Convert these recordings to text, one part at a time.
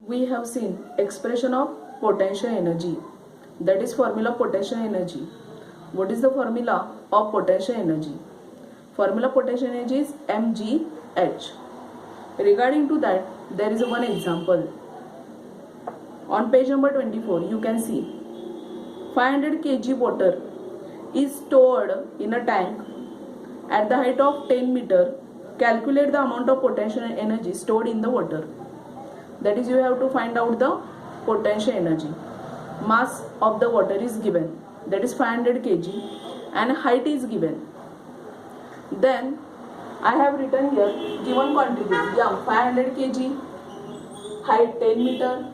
We have seen expression of potential energy, that is formula potential energy. What is the formula of potential energy? Formula potential energy is mgh. Regarding to that, there is one example. On page number 24, you can see 500 kg water is stored in a tank at the height of 10 meter. Calculate the amount of potential energy stored in the water. That is, you have to find out the potential energy. Mass of the water is given, that is 500 kg, and height is given. Then I have written here given quantities: m 500 kg, height 10 meter,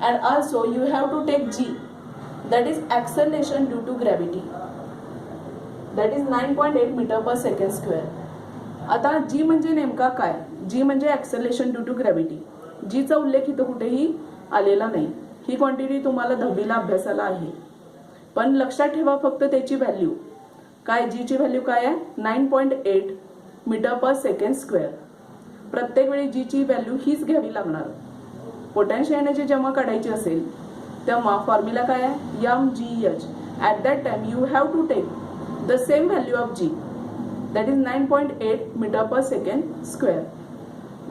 and also you have to take g, that is acceleration due to gravity, that is 9.8 meter per second square. आता g म्हणजे नेमका काय? g म्हणजे acceleration due to gravity. g चा उल्लेख इथं कुठेही आलेला नाही. ही क्वांटिटी तुम्हाला 10वीला अभ्यासाला आहे, पण लक्षात ठेवा फक्त त्याची व्हॅल्यू काय. g ची व्हॅल्यू काय आहे? 9.8 मीटर पर सेकंड स्क्वेअर. प्रत्येक वेळी g ची व्हॅल्यू हीच घ्यावी लागणार. पोटेन्शियल एनर्जी जेव्हा काढायची असेल तेव्हा फॉर्म्युला काय आहे? mgh. At that time you have to take the same value of g, that is 9.8 meter per second square.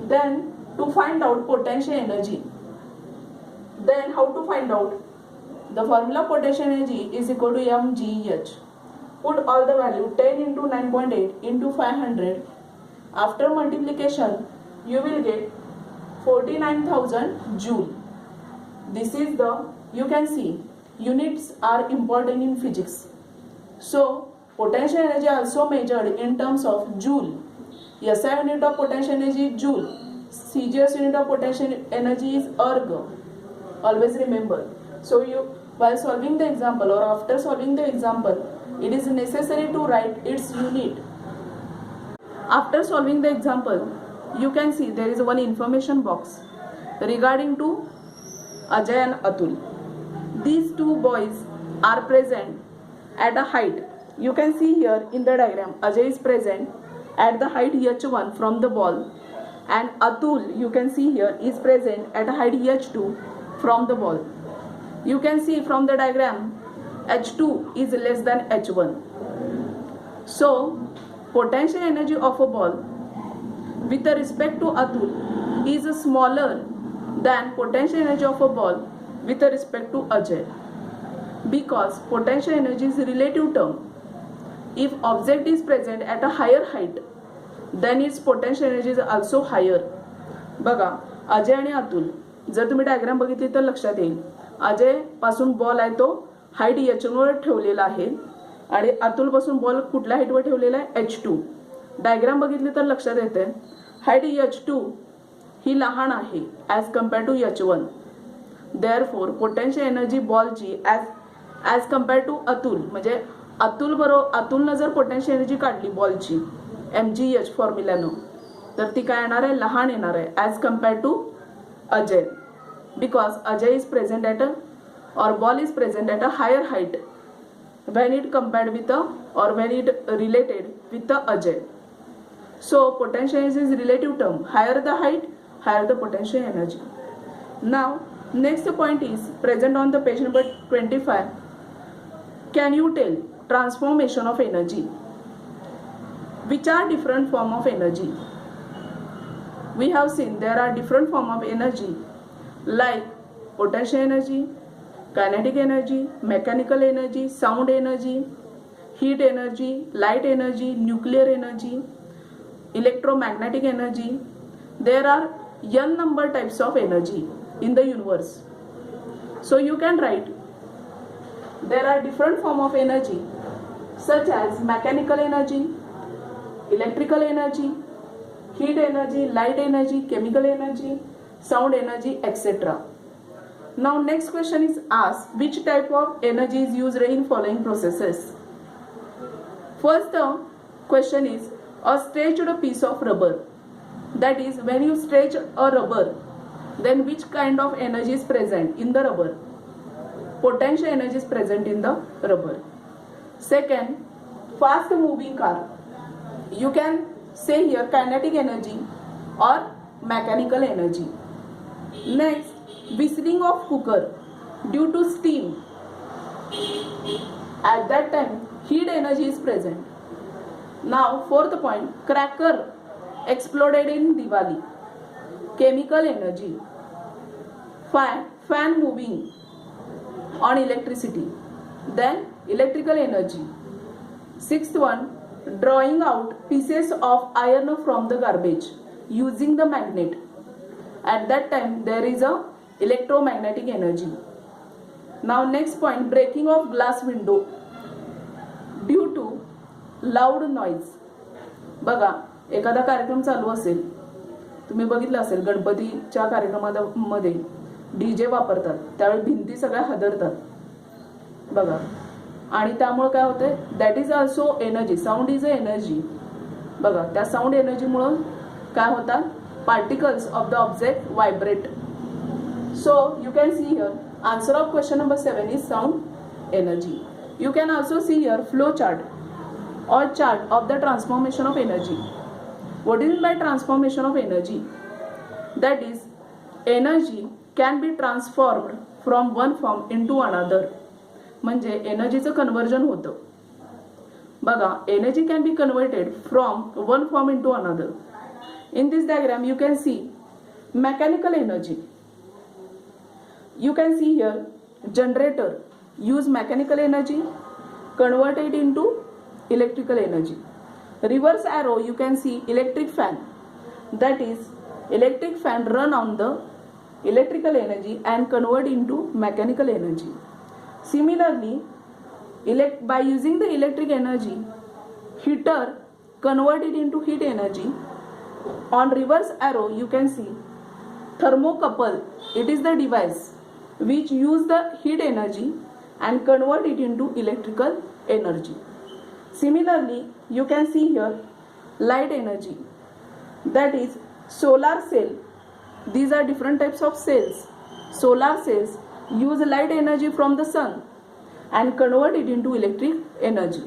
Then to find out potential energy, then how to find out? The formula potential energy is equal to mgh. Put all the value 10 into 9.8 into 500. After multiplication you will get 49,000 joule. This is the, you can see units are important in physics. So potential energy also measured in terms of joule. SI unit of potential energy is joule. CGS unit of potential energy is erg. Always remember. So you, while solving the example or after solving the example, it is necessary to write its unit. After solving the example, you can see there is one information box regarding to Ajay and Atul. These two boys are present at a height. You can see here in the diagram, Ajay is present at the height h1 from the ball, and Atul, you can see here, is present at height h2 from the ball. You can see from the diagram h2 is less than h1. So potential energy of a ball with respect to Atul is smaller than potential energy of a ball with respect to Ajay, because potential energy is a relative term. If object is present at a higher height, then its potential energy is also higher. बघा, अजय आणि अतुल, जर तुम्ही diagram बघितली तर लक्षात येईल. अजय पासून ball आहे तो हाईट h1 वर ठेवलेला आहे, आणि अतुल पासून बॉल कुठल्या हाईट वर ठेवलेला आहे? h2. डायग्राम बघितली तर लक्षात येते हाईट h2 ही लहान आहे as compare to h1. Therefore potential energy बॉलची ॲज कम्पेअर टू अतुल, म्हणजे अतुलनं जर पोटेन्शियल एनर्जी काढली बॉलची mgh फॉर्म्युल्यानं, तर ती काय येणार आहे? लहान येणार आहे as compare to Ajay, because Ajay is present at or ball is present at a higher height when it compared with or when it related with the Ajay. So potential energy is relative term. Higher the height, higher the potential energy. Now next point is present on the page number 25. Can you tell transformation of energy? Which are different form of energy? We have seen there are different form of energy like potential energy, kinetic energy, mechanical energy, sound energy, heat energy, light energy, nuclear energy, electromagnetic energy. There are n number types of energy in the universe. So you can write there are different form of energy such as mechanical energy, electrical energy, heat energy, light energy, chemical energy, sound energy, etc. Now next question is asked, which type of energy is used in following processes? First question is a stretched piece of rubber. That is, when you stretch a rubber, then which kind of energy is present in the rubber? Potential energy is present in the rubber. Second, fast moving car. You can say here kinetic energy or mechanical energy. Next, whistling of cooker due to steam. At that time, heat energy is present. Now, fourth point, cracker exploded in Diwali. Chemical energy. Fan moving on electricity. Then electrical energy. Sixth one, drawing out pieces of iron from the garbage using the magnet. At that time, there is a electromagnetic energy. Now next point, breaking of glass window due to loud noise. बघा, एखादा कार्यक्रम चालू असेल, तुम्ही बघितलं असेल गणपतीच्या कार्यक्रमामध्ये डीजे वापरतात, त्यावेळी भिंती सगळ्या हादरतात बघा, आणि त्यामुळे काय होते, that is also energy. Sound is a energy. बघा, त्या साऊंड एनर्जीमुळे काय होतात, particles of the object vibrate. So you can see here answer of question number 7 is sound energy. You can also see here flow chart or chart of the transformation of energy. What is by transformation of energy? That is, energy can be transformed from one form into another. म्हणजे एनर्जीचं conversion होतं. बघा, energy can be converted from one form into another. In this diagram you can see mechanical energy. You can see here generator use mechanical energy converted into electrical energy. Reverse arrow you can see electric fan, that is electric fan run on the electrical energy and convert into mechanical energy. Similarly, by using the electric energy, heater converted into heat energy. On reverse arrow you can see thermocouple. It is the device which use the heat energy and convert it into electrical energy. Similarly, you can see here light energy, that is solar cell. These are different types of cells. Solar cells use light energy from the sun and convert it into electric energy.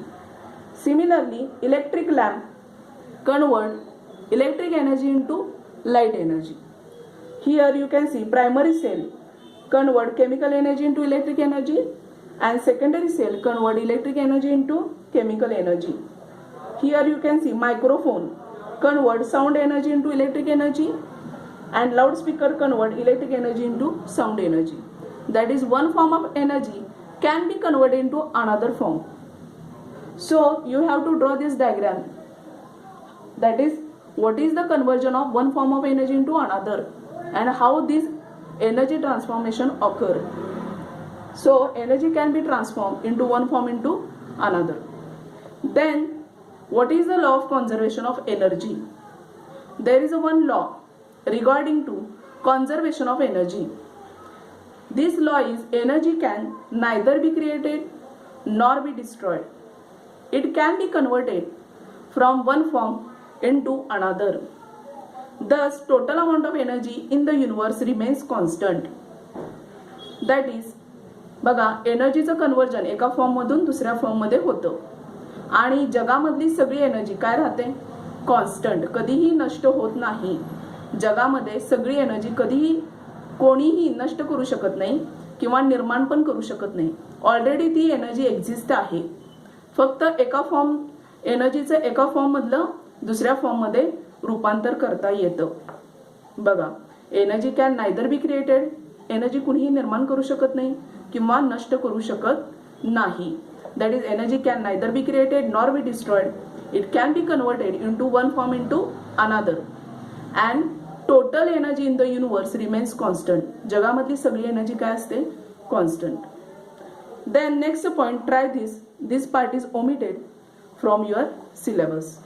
Similarly, electric lamp convert electric energy into light energy. Here you can see primary cell convert chemical energy into electric energy and secondary cell convert electric energy into chemical energy. Here you can see microphone convert sound energy into electric energy and loudspeaker convert electric energy into sound energy. That is, one form of energy can be converted into another form. So you have to draw this diagram. That is, what is the conversion of one form of energy into another and how this energy transformation occur. So energy can be transformed into one form into another. Then what is the law of conservation of energy? There is a one law regarding to conservation of energy. This law is energy can neither be created nor be destroyed. It can be converted from one form into another. Thus, total amount of energy in the universe remains constant. That is, बघा, एनर्जीचं conversion एका form मधून दुसऱ्या form मध्ये होतं आणि जगामधली सगळी energy काय राहते, कॉन्स्टंट, कधीही नष्ट होत नाही. जगामध्ये सगळी एनर्जी कधीही कोणीही नष्ट करू शकत नाही किंवा निर्माण पण करू शकत नाही. ऑलरेडी ती एनर्जी एक्झिस्ट आहे. फक्त एनर्जीचं एका फॉर्म मधलं दुसऱ्या फॉर्म मध्ये रूपांतर करता येतं. बघा, energy can neither be created, energy कुणीही निर्माण करू शकत नाही किंवा नष्ट करू शकत नाही. That is, energy can neither be created nor be destroyed. It can be converted into one form into another and total energy in the universe remains constant. जगामधली सगळी एनर्जी काय असते, constant. Then next point, try this part is omitted from your syllabus.